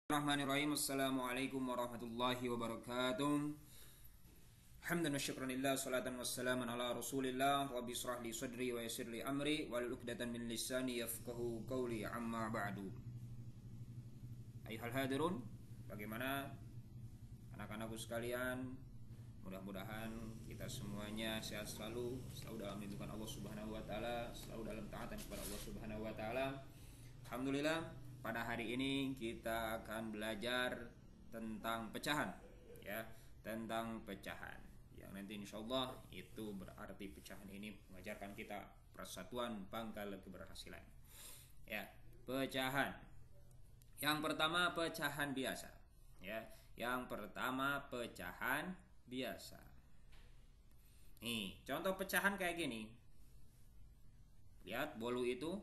Bismillahirrahmanirrahim. Assalamualaikum warahmatullahi wabarakatuh. Hamdan wa syukran lillah, salatan wassalaman ala rasulillah. Rabbi israh li sadri wa yassir li amri wal 'uqdatan min lisani yafqahu qawli, amma ba'du. Ayyuhal hadirun, bagaimana anak-anakku sekalian? Mudah-mudahan kita semuanya sehat selalu dalam lindungan Allah Subhanahu wa taala, selalu dalam taatan kepada Allah Subhanahu wa taala. Alhamdulillah, pada hari ini kita akan belajar tentang pecahan, ya, tentang pecahan. Yang nanti insyaallah itu berarti pecahan ini mengajarkan kita persatuan pangkal keberhasilan. Ya, pecahan. Yang pertama pecahan biasa, ya. Yang pertama pecahan biasa. Nih, contoh pecahan kayak gini. Lihat bolu itu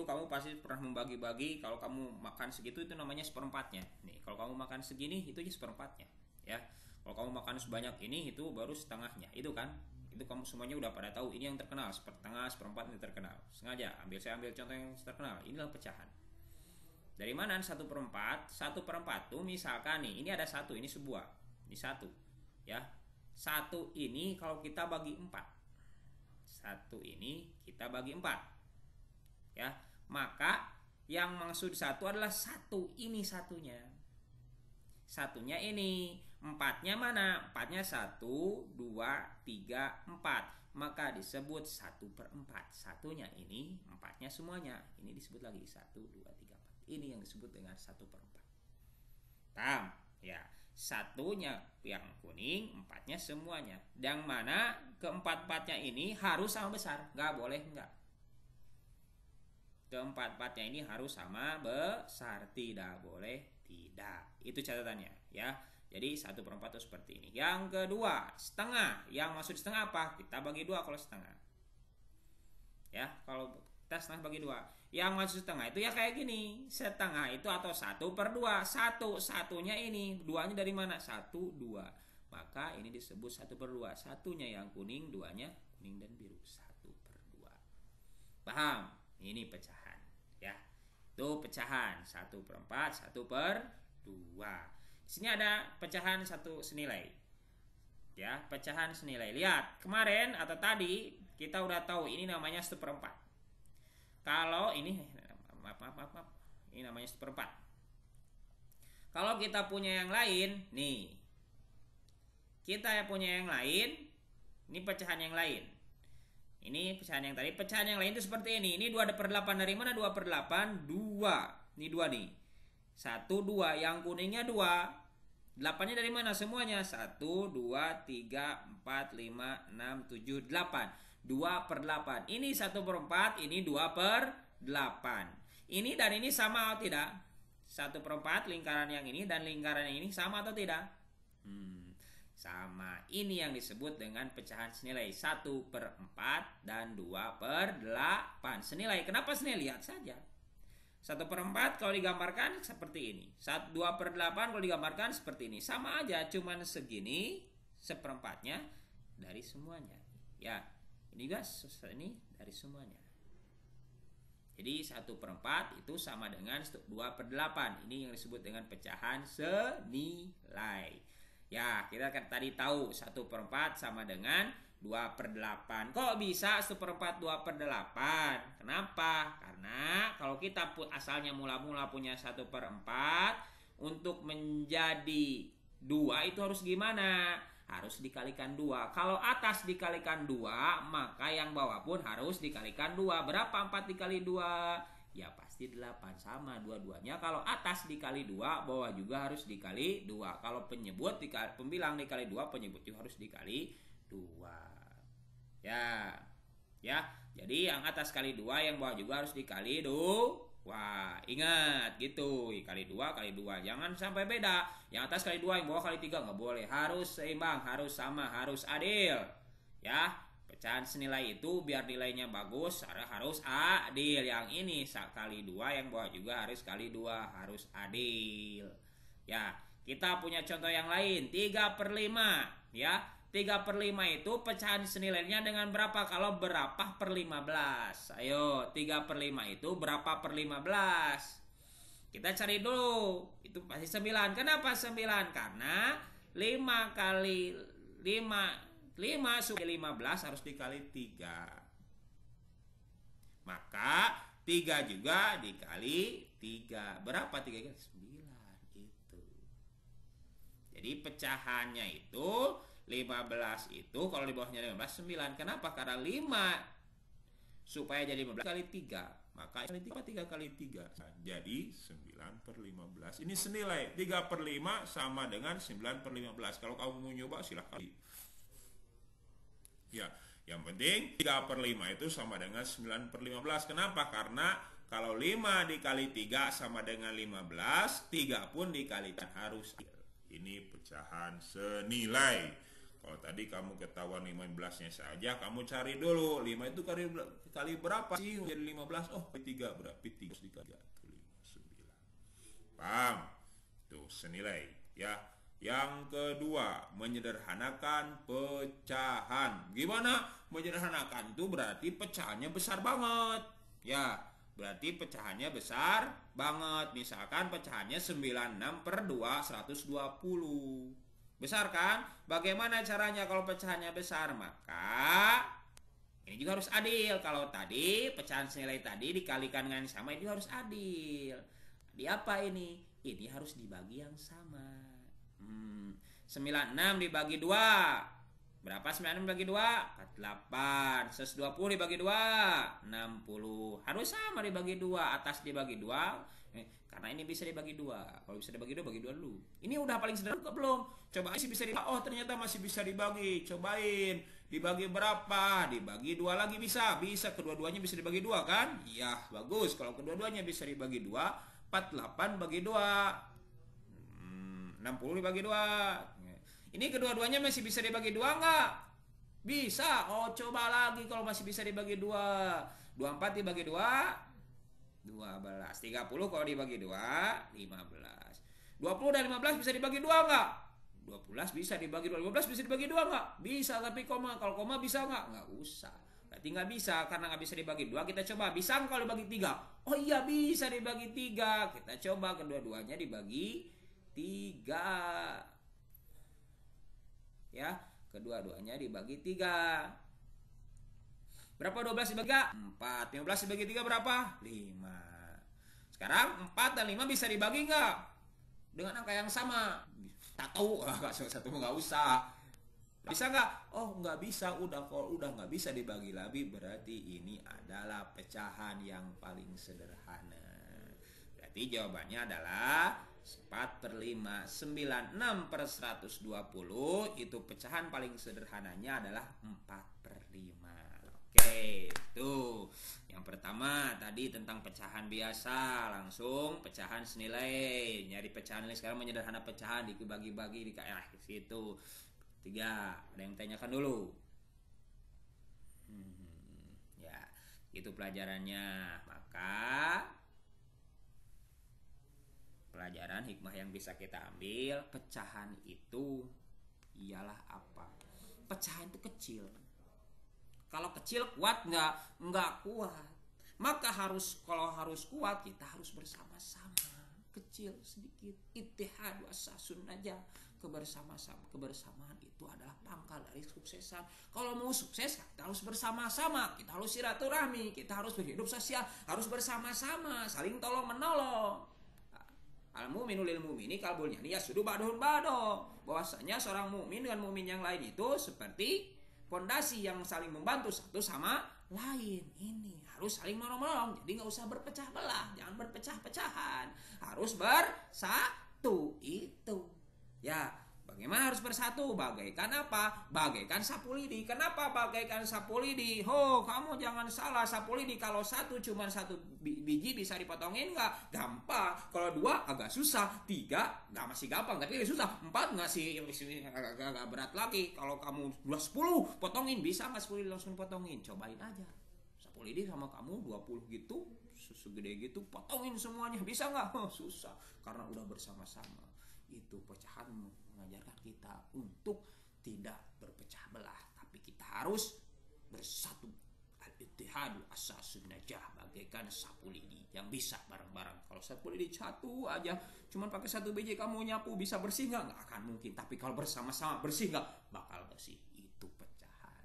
kamu pasti pernah membagi-bagi. Kalau kamu makan segitu itu namanya seperempatnya. Nih, kalau kamu makan segini itu aja seperempatnya, ya. Kalau kamu makan sebanyak ini itu baru setengahnya. Itu kan? Itu kamu semuanya udah pada tahu. Ini yang terkenal, sepertengah, seperempat ini terkenal. Sengaja saya ambil contoh yang terkenal. Inilah pecahan. Dari mana 1/4? 1/4 tuh misalkan nih, ini ada satu, ini sebuah. Ini satu, ya. Satu ini kalau kita bagi 4. Satu ini kita bagi 4. Ya, maka yang maksud satu adalah satu ini satunya. Satunya ini, empatnya mana? Empatnya 1, 2, 3, 4. Maka disebut 1/4. Satunya ini, empatnya semuanya. Ini disebut lagi 1, 2, 3, 4. Ini yang disebut dengan 1/4. Paham? Ya, satunya yang kuning, empatnya semuanya. Yang mana keempat-empatnya ini harus sama besar, nggak boleh enggak. Keempat-empatnya ini harus sama besar, tidak boleh tidak. Itu catatannya, ya. Jadi 1/4 itu seperti ini. Yang kedua, setengah. Yang maksud setengah apa? Kita bagi 2 kalau setengah. Ya, kalau kita setengah bagi 2. Yang maksud setengah itu ya kayak gini. Setengah itu atau 1/2. Satunya ini. Duanya dari mana? 1, 2. Maka ini disebut 1/2. Satunya yang kuning, duanya kuning dan biru. 1/2. Paham? Ini pecahan, ya. Itu pecahan 1/4, 1/2. Di sini ada pecahan satu senilai. Ya, pecahan senilai. Lihat, kemarin atau tadi kita udah tahu ini namanya 1/4. Kalau ini maaf. Ini namanya 1/4. Kalau kita punya yang lain, nih. Kita punya yang lain, ini pecahan yang lain. Ini pecahan yang tadi, pecahan yang lain itu seperti ini. Ini 2/8 dari mana? 2/8, 2. Ini 2 nih. 1, 2, yang kuningnya 2. 8-nya dari mana? Semuanya. 1, 2, 3, 4, 5, 6, 7, 8. 2/8. Ini 1/4, ini 2/8. Ini dan ini sama atau tidak? 1/4 lingkaran yang ini dan lingkaran yang ini sama atau tidak? Sama. Ini yang disebut dengan pecahan senilai 1/4 dan 2/8. Senilai. Kenapa senilai? Lihat saja. 1/4 kalau digambarkan seperti ini. 2/8 kalau digambarkan seperti ini. Sama aja, cuman segini seperempatnya dari semuanya. Ya, ini guys, ini dari semuanya. Jadi 1/4 itu sama dengan 2/8. Ini yang disebut dengan pecahan senilai. Ya, kita kan tadi tahu 1/4 sama dengan 2/8. Kok bisa 1/4 2/8? Kenapa? Karena kalau kita asalnya mula-mula punya 1/4, untuk menjadi 2 itu harus gimana? Harus dikalikan 2. Kalau atas dikalikan 2, maka yang bawah pun harus dikalikan 2. Berapa 4 dikali 2? Ya pasti 8, sama dua-duanya. Kalau atas dikali 2, bawah juga harus dikali 2. Kalau pembilang dikali 2, penyebut juga harus dikali 2. Ya. Jadi yang atas kali 2, yang bawah juga harus dikali 2. Wah, ingat gitu. Kali 2 kali 2. Jangan sampai beda. Yang atas kali 2, yang bawah kali 3 nggak boleh. Harus seimbang, harus sama, harus adil. Ya. Pecahan senilai itu biar nilainya bagus harus adil. Yang ini kali 2, yang bawah juga harus kali 2, harus adil. Ya, kita punya contoh yang lain. 3/5, ya. 3/5 itu pecahan senilainya dengan berapa? Kalau berapa per 15? Ayo, 3/5 itu berapa per 15? Kita cari dulu. Itu pasti 9. Kenapa 9? Karena 5 kali 5 supaya 15 harus dikali 3. Maka 3 juga dikali 3. Berapa 3 kali? 9. Gitu. Jadi pecahannya itu 15 itu kalau di bawahnya 15 9. Kenapa? Karena 5 supaya jadi 15 kali 3. Maka kali 3 kali 3. Jadi 9/15. Ini senilai 3/5 sama dengan 9/15. Kalau kamu mau nyoba silahkan. Ya, yang penting 3/5 itu sama dengan 9/15. Kenapa? Karena kalau 5 dikali 3 sama dengan 15, 3 pun dikalikan harus. Ini pecahan senilai. Kalau tadi kamu ketahuan 15-nya saja, kamu cari dulu 5 itu kali berapa sih jadi 15? Oh, kali 3 berarti 3 dikali 9. Paham? Tuh senilai ya. Yang kedua, menyederhanakan pecahan. Gimana menyederhanakan? Itu berarti pecahannya besar banget. Ya, berarti pecahannya besar banget. Misalkan pecahannya 96/2 120. Besar kan? Bagaimana caranya kalau pecahannya besar? Maka ini juga harus adil. Kalau tadi pecahan senilai tadi dikalikan dengan sama, ini harus adil. Di apa ini? Ini harus dibagi yang sama. 96 dibagi 2. Berapa 96 dibagi 2? 48. 120 dibagi 2? 60. Harus sama dibagi 2. Atas dibagi 2. Karena ini bisa dibagi 2. Kalau bisa dibagi 2, bagi 2 dulu. Ini udah paling sederhana belum? Coba masih bisa dibagi. Oh, ternyata masih bisa dibagi. Cobain. Dibagi berapa? Dibagi 2 lagi bisa. Bisa kedua-duanya bisa dibagi 2 kan? Iya, bagus. Kalau kedua-duanya bisa dibagi 2, 48 bagi 2. 60 dibagi 2. Ini kedua-duanya masih bisa dibagi 2 enggak? Bisa. Oh, coba lagi kalau masih bisa dibagi 2. 24 dibagi 2, 12. 30 kalau dibagi 2, 15. 20 dan 15 bisa dibagi 2 enggak? 12 bisa dibagi 2. 15 bisa dibagi 2 enggak? Bisa, tapi koma. Kalau koma bisa enggak? Enggak usah. Berarti enggak bisa. Karena enggak bisa dibagi 2, kita coba. Bisa enggak kalau dibagi 3? Oh iya, bisa dibagi 3. Kita coba kedua-duanya dibagi 3. Ya, kedua-duanya dibagi 3. Berapa 12 dibagi 3? 4. 15 dibagi 3 berapa? 5. Sekarang 4 dan 5 bisa dibagi nggak? Dengan angka yang sama. Tak tahu, satu nggak usah. Bisa nggak? Oh, nggak bisa. Kalau udah nggak bisa dibagi lagi, berarti ini adalah pecahan yang paling sederhana. Berarti jawabannya adalah 4/5. 96/120. Itu pecahan paling sederhananya adalah 4/5. Oke, tuh. Yang pertama tadi tentang pecahan biasa, langsung pecahan senilai. Nyari pecahan nilai, sekarang menyederhana pecahan, dibagi-bagi di situ. 3. Ada yang tanyakan dulu? Ya, itu pelajarannya. Maka pelajaran hikmah yang bisa kita ambil, pecahan itu ialah apa? Pecahan itu kecil. Kalau kecil kuat nggak kuat. Maka kalau harus kuat, kita harus bersama-sama. Kecil sedikit, ittihad wasasun aja. Kebersamaan itu adalah pangkal dari kesuksesan. Kalau mau sukses, kita harus bersama-sama. Kita harus silaturahmi, kita harus berhidup sosial, harus bersama-sama, saling tolong menolong. Al-mu'minu lil mu'mini kalbul yani yasudu ba'duhum ba'do. Bahwasanya seorang mukmin dengan mukmin yang lain itu seperti fondasi yang saling membantu satu sama lain. Ini harus saling menolong. Jadi nggak usah berpecah belah, jangan berpecah-pecahan, harus bersatu. Itu ya. Bagaimana harus bersatu? Bagaikan apa? Bagaikan sapu lidi. Kenapa bagaikan sapu lidi? Kamu jangan salah, sapu lidi kalau cuma satu biji bisa dipotongin nggak? Gampang. Kalau 2 agak susah. 3 nggak, masih gampang tapi susah. 4 nggak sih, agak berat lagi. Kalau kamu 10 potongin, bisa nggak 10 langsung potongin? Cobain aja. Sapu lidi sama kamu 20 gitu, segede gitu, potongin semuanya. Bisa nggak? Susah. Karena udah bersama-sama. Itu pecahan mengajarkan kita untuk tidak berpecah belah, tapi kita harus bersatu. al-ittihadu asasun najah, bagaikan sapu lidi yang bisa bareng-bareng. Kalau sapu lidi satu aja, cuman pakai satu biji kamu nyapu bisa bersih nggak? Nggak akan mungkin. Tapi kalau bersama-sama bersih nggak? Bakal bersih. Itu pecahan.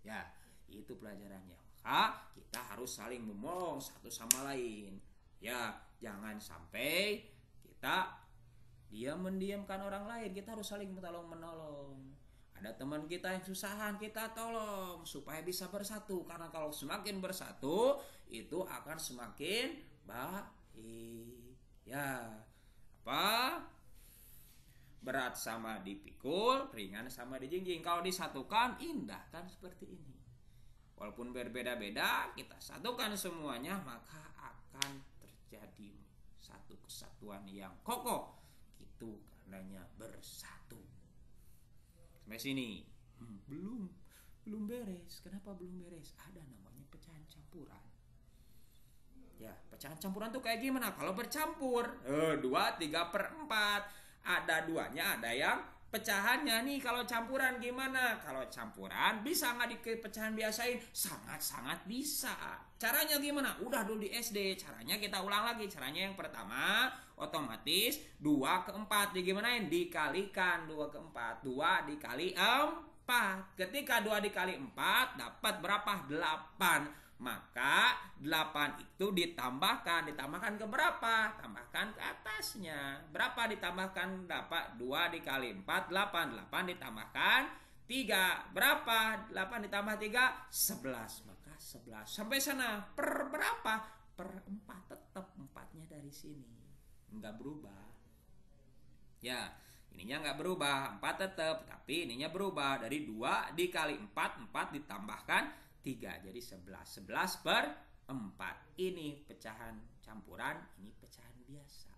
Ya, itu pelajarannya. Maka kita harus saling menolong satu sama lain. Ya, jangan sampai kita mendiamkan orang lain. Kita harus saling menolong. Ada teman kita yang susahan, kita tolong supaya bisa bersatu. Karena kalau semakin bersatu, itu akan semakin baik. Ya, apa? Berat sama dipikul, ringan sama dijingjing. Kalau disatukan, indah kan seperti ini. Walaupun berbeda-beda, kita satukan semuanya, maka akan terjadi satu kesatuan yang kokoh. Itu karenanya bersatu. Sampai sini belum beres. Kenapa belum beres? Ada namanya pecahan campuran. Ya, pecahan campuran tuh kayak gimana? Kalau bercampur 2, 3/4. Ada duanya, ada yang pecahannya nih. Kalau campuran gimana? Kalau campuran bisa nggak di pecahan biasain? Sangat-sangat bisa. Caranya gimana? Udah dulu di SD. Caranya kita ulang lagi. Caranya yang pertama, otomatis 2/4 digimanain? Dikalikan 2/4. 2 dikali 4. Ketika 2 dikali 4 dapat berapa? 8. Maka 8 itu ditambahkan ke berapa? Tambahkan ke atasnya. Berapa ditambahkan? Dapat 2 dikali 4 8. 8 ditambahkan 3. Berapa? 8 ditambah 3 11. Maka 11. Sampai sana per berapa? Per 4. Tetap 4-nya dari sini enggak berubah. Ya, ininya enggak berubah, 4 tetap, tapi ininya berubah. Dari 2 dikali 4 ditambahkan 3, jadi 11. 11/4. Ini pecahan campuran, ini pecahan biasa.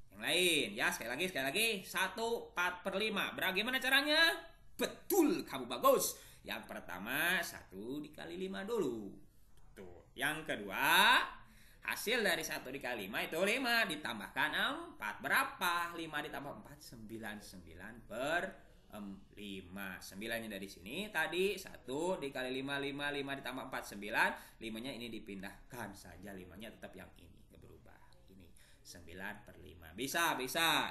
Yang lain, ya sekali lagi. 1 4/5. Bagaimana caranya? Betul, kamu bagus. Yang pertama 1 dikali 5 dulu. Tuh. Yang kedua, hasil dari 1 dikali 5 itu 5 ditambahkan 4. Berapa? 5 ditambah 4 99/5. 9-nya dari sini. Tadi 1 dikali 5 ditambah 4 9. 5-nya ini dipindahkan saja. 5-nya tetap yang ini, gak berubah. Ini 9/5. Bisa.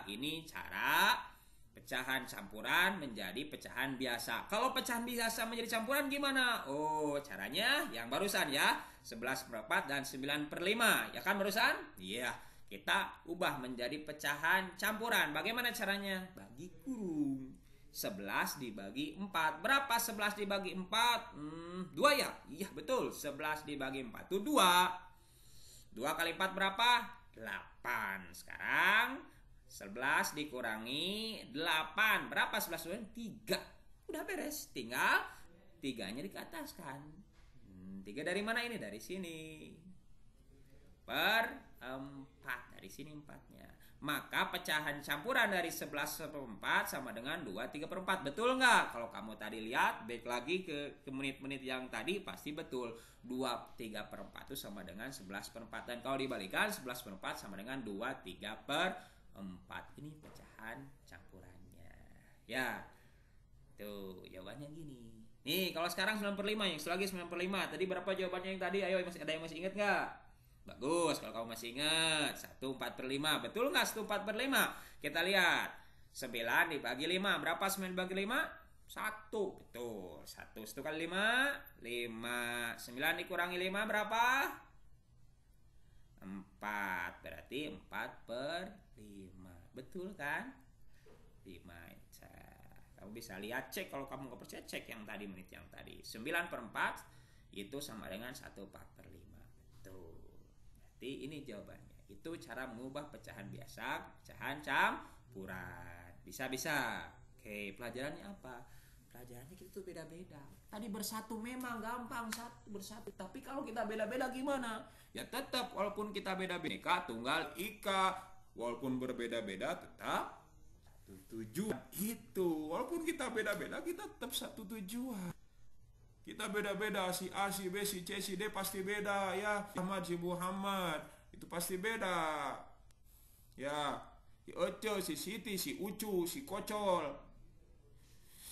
Ini cara pecahan campuran menjadi pecahan biasa. Kalau pecahan biasa menjadi campuran gimana? Oh, caranya yang barusan ya. 11/4 dan 9/5. Ya kan barusan? Iya. Kita ubah menjadi pecahan campuran. Bagaimana caranya? Bagi kurung. 11 dibagi 4. Berapa 11 dibagi 4? 2 ya? Iya betul. 11 dibagi 4 itu 2. 2 kali 4 berapa? 8. Sekarang 11 dikurangi 8. Berapa 11 dikurangi? 3. Udah beres. Tinggal 3-nya dikataskan. 3 dari mana ini? Dari sini. Per 4. Dari sini 4-nya. Maka pecahan campuran dari 11/4 sama dengan 2 3/4. Betul nggak? Kalau kamu tadi lihat, balik lagi ke menit-menit yang tadi, pasti betul. 2 3/4 itu sama dengan 11/4. Dan kalau dibalikan, 11/4 sama dengan 2 3/4. Ini pecahan campurannya. Ya, tuh jawabannya gini. Nih, kalau sekarang 9/5, yang selagi 9/5. Tadi berapa jawabannya yang tadi? Ayo, ada yang masih ingat nggak? Bagus, kalau kamu masih ingat. 1 4/5. Betul nggak 1 4/5? Kita lihat. 9 dibagi 5. Berapa 9 dibagi 5? 1. Betul. 1 kali 5. 5. 9 dikurangi 5 berapa? 4. Berarti 4/5. Betul kan? 5. Kamu bisa lihat, cek. Kalau kamu nggak percaya, cek yang tadi, menit yang tadi. 9/4 itu sama dengan 1 4/5. Betul. Berarti ini jawabannya. Itu cara mengubah pecahan biasa, pecahan campuran. Bisa. Oke, pelajarannya apa? Pelajarannya kita tuh beda-beda. Tadi bersatu memang gampang, bersatu. Tapi kalau kita beda-beda gimana? Ya tetap, walaupun kita beda-beda, tunggal ika. Walaupun berbeda-beda tetap satu tujuan. Itu, walaupun kita beda-beda, kita tetap satu tujuan. Kita beda-beda, si A, si B, si C, si D pasti beda ya. Ahmad, si Muhammad itu pasti beda. Ya, si Oco, si Siti, si Ucu, si Kocol.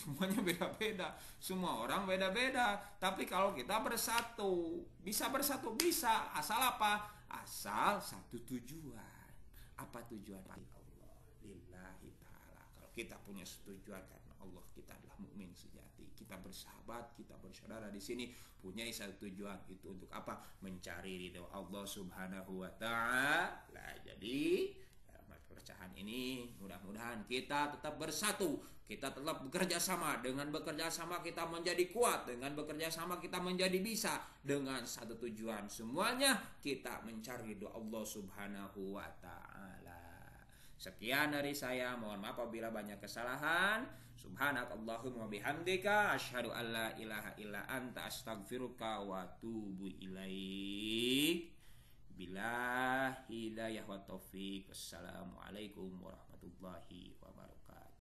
Semuanya beda-beda, semua orang beda-beda. Tapi kalau kita bersatu, bisa bersatu, bisa. Asal apa? Asal satu tujuan. Apa tujuan? Allah, lillahi ta'ala. Kalau kita punya tujuan karena Allah, kita adalah mukmin sejati. Kita bersahabat, kita bersaudara di sini punya satu tujuan, itu untuk apa? Mencari ridho Allah Subhanahu wa ta'ala. Jadi dalam perpecahan ini mudah-mudahan kita tetap bersatu, kita tetap bekerja sama. Dengan bekerja sama kita menjadi kuat, dengan bekerja sama kita menjadi bisa, dengan satu tujuan, semuanya kita mencari ridho Allah Subhanahu wa ta'ala. Sekian dari saya, mohon maaf apabila banyak kesalahan. Subhanakallahumma bihamdika asyhadu an la ilaha illa anta astaghfiruka wa atubu ilaik. Bila hidayah wa taufik. Wassalamualaikum warahmatullahi wabarakatuh.